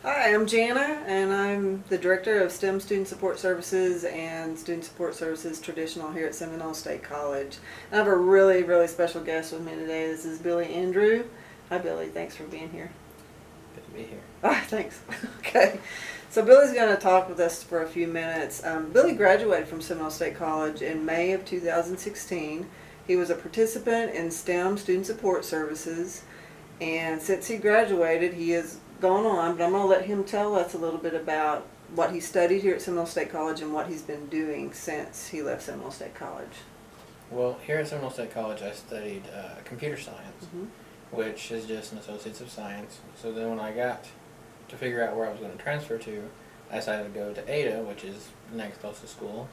Hi, I'm Janna, and I'm the Director of STEM Student Support Services and Student Support Services Traditional here at Seminole State College. And I have a really special guest with me today. This is Billy Andrew. Hi, Billy. Thanks for being here. Good to be here. Thanks. Okay. So Billy's going to talk with us for a few minutes. Billy graduated from Seminole State College in May of 2016. He was a participant in STEM Student Support Services, and since he graduated, he has gone on, but I'm going to let him tell us a little bit about what he studied here at Seminole State College and what he's been doing since he left Seminole State College. Well, here at Seminole State College, I studied computer science, Mm-hmm. which is just an Associates of Science. So then when I got to figure out where I was going to transfer to, I decided to go to Ada, which is the next closest school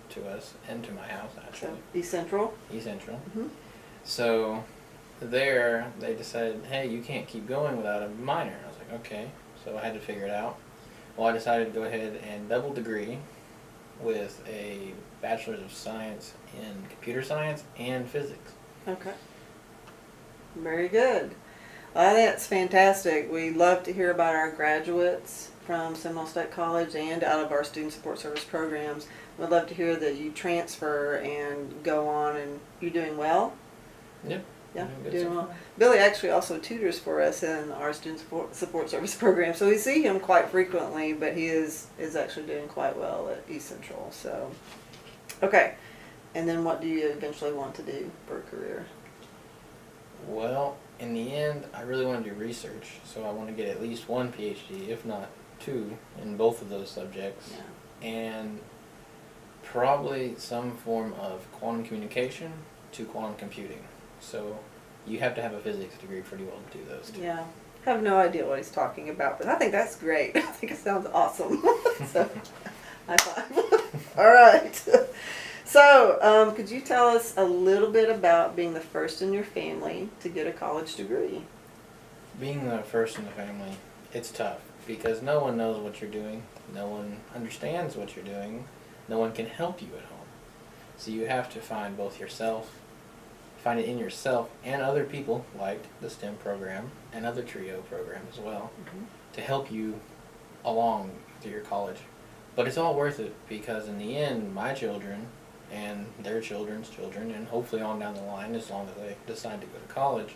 to us and to my house, actually. So, East Central? East Central. Mm-hmm. So there, they decided, hey, you can't keep going without a minor. I was like, okay. So I had to figure it out. Well, I decided to go ahead and double degree with a Bachelor's of Science in Computer Science and Physics. Okay. Very good. That's fantastic. We love to hear about our graduates from Seminole State College and out of our Student Support Service programs. We'd love to hear that you transfer and go on, and you're doing well? Yep. Yeah, Good doing so well. far. Billy actually also tutors for us in our Student Support Service program, so we see him quite frequently, but he is actually doing quite well at East Central. So, okay. And then what do you eventually want to do for a career? Well, in the end, I really want to do research, so I want to get at least one PhD, if not two, in both of those subjects. Yeah. And probably some form of quantum communication to quantum computing. So you have to have a physics degree pretty well to do those two. Yeah. I have no idea what he's talking about, but I think that's great. I think it sounds awesome. So, high five. All right. So, could you tell us a little bit about being the first in your family to get a college degree? Being the first in the family, it's tough because no one knows what you're doing, no one understands what you're doing, no one can help you at home. So you have to find find it in yourself and other people like the STEM program and other TRIO program as well to help you along through your college. But it's all worth it because in the end, my children and their children's children, and hopefully on down the line, as long as they decide to go to college,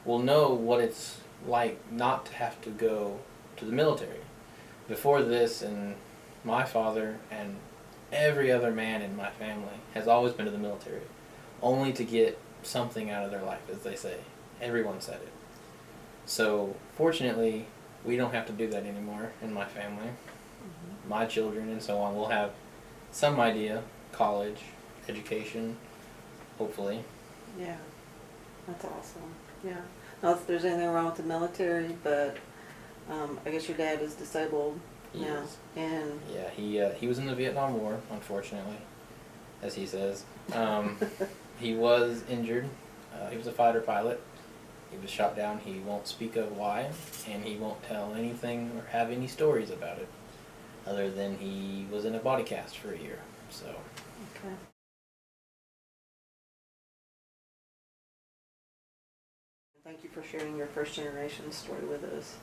will know what it's like not to have to go to the military. Before this, and my father and every other man in my family has always been to the military, only to get something out of their life, as they say. Everyone said it. So fortunately, we don't have to do that anymore in my family. My children and so on will have some idea, college, education, hopefully. Yeah, that's awesome. Yeah. Not that there's anything wrong with the military, but I guess your dad is disabled He now. is. And Yeah, he was in the Vietnam War, unfortunately, as he says. He was injured. He was a fighter pilot. He was shot down. He won't speak of why, and he won't tell anything or have any stories about it, other than he was in a body cast for a year. So. okay. Thank you for sharing your first generation story with us.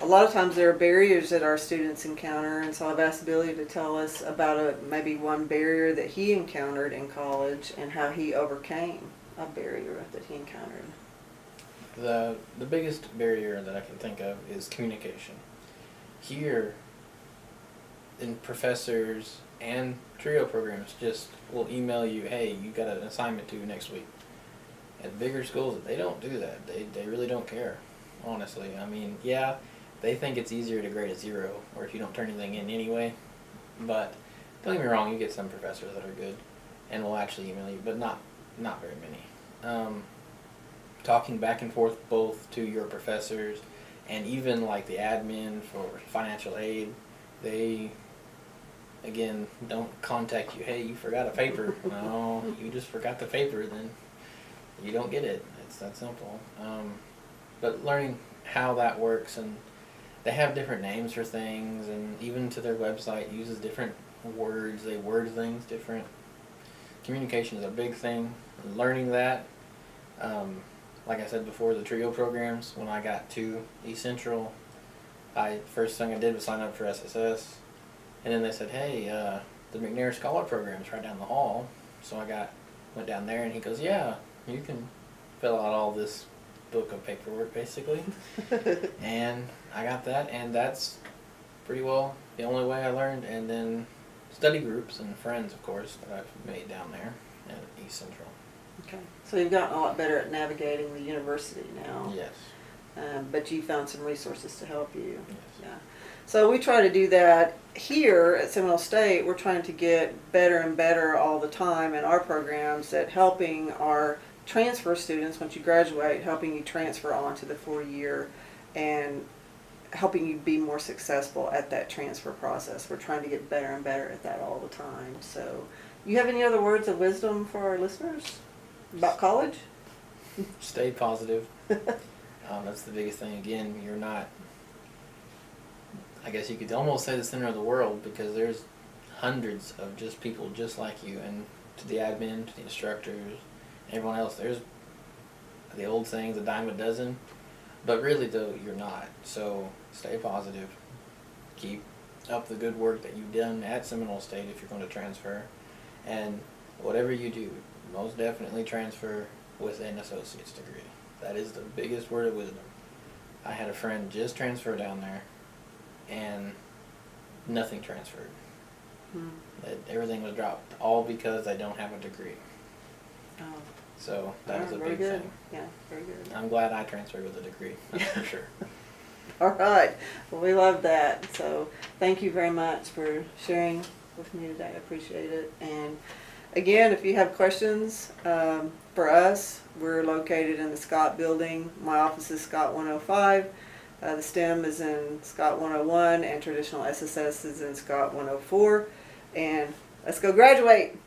A lot of times there are barriers that our students encounter, and so I've asked Billy to tell us about maybe one barrier that he encountered in college and how he overcame a barrier that he encountered. The biggest barrier that I can think of is communication. Here, in professors and TRIO programs just will email you, hey, you got an assignment due next week. At bigger schools, they don't do that. They really don't care, honestly. I mean, yeah, they think it's easier to grade a 0, or if you don't turn anything in anyway. But don't get me wrong, you get some professors that are good and will actually email you, but not very many. Talking back and forth both to your professors and even like the admin for financial aid, they again don't contact you, hey, you forgot a paper. No, you just forgot the paper, then you don't get it. It's that simple. But learning how that works, and they have different names for things, and even to their website uses different words. They word things different. Communication is a big thing. Learning that, like I said before, the TRIO programs, when I got to East Central, First thing I did was sign up for SSS, and then they said, hey, the McNair Scholar Program's right down the hall. So I went down there, and he goes, yeah, you can fill out all this book of paperwork, basically. And I got that, and that's pretty well the only way I learned. And then study groups and friends, of course, that I've made down there at East Central. Okay, so you've gotten a lot better at navigating the university now. Yes. But you found some resources to help you. Yes. Yeah. So we try to do that here at Seminole State. We're trying to get better and better all the time in our programs at helping our transfer students, once you graduate, helping you transfer on to the 4-year and helping you be more successful at that transfer process. We're trying to get better and better at that all the time. So you have any other words of wisdom for our listeners about college? Stay positive. That's the biggest thing. Again, you're not, I guess you could almost say, the center of the world, because there's hundreds of just people just like you, and to the admin, to the instructors, everyone else, there's the old saying, a dime a dozen, but really though, you're not. So stay positive. Keep up the good work that you've done at Seminole State if you're going to transfer, and whatever you do, most definitely transfer with an associate's degree. That is the biggest word of wisdom. I had a friend just transfer down there, and nothing transferred. Everything was dropped, all because they don't have a degree. Oh. So that was a very big good. thing. Yeah, very good. I'm glad I transferred with a degree, that's for sure. All right. Well, we love that. So thank you very much for sharing with me today. I appreciate it. And again, if you have questions for us, we're located in the Scott building. My office is Scott 105. The STEM is in Scott 101, and traditional SSS is in Scott 104. And let's go graduate.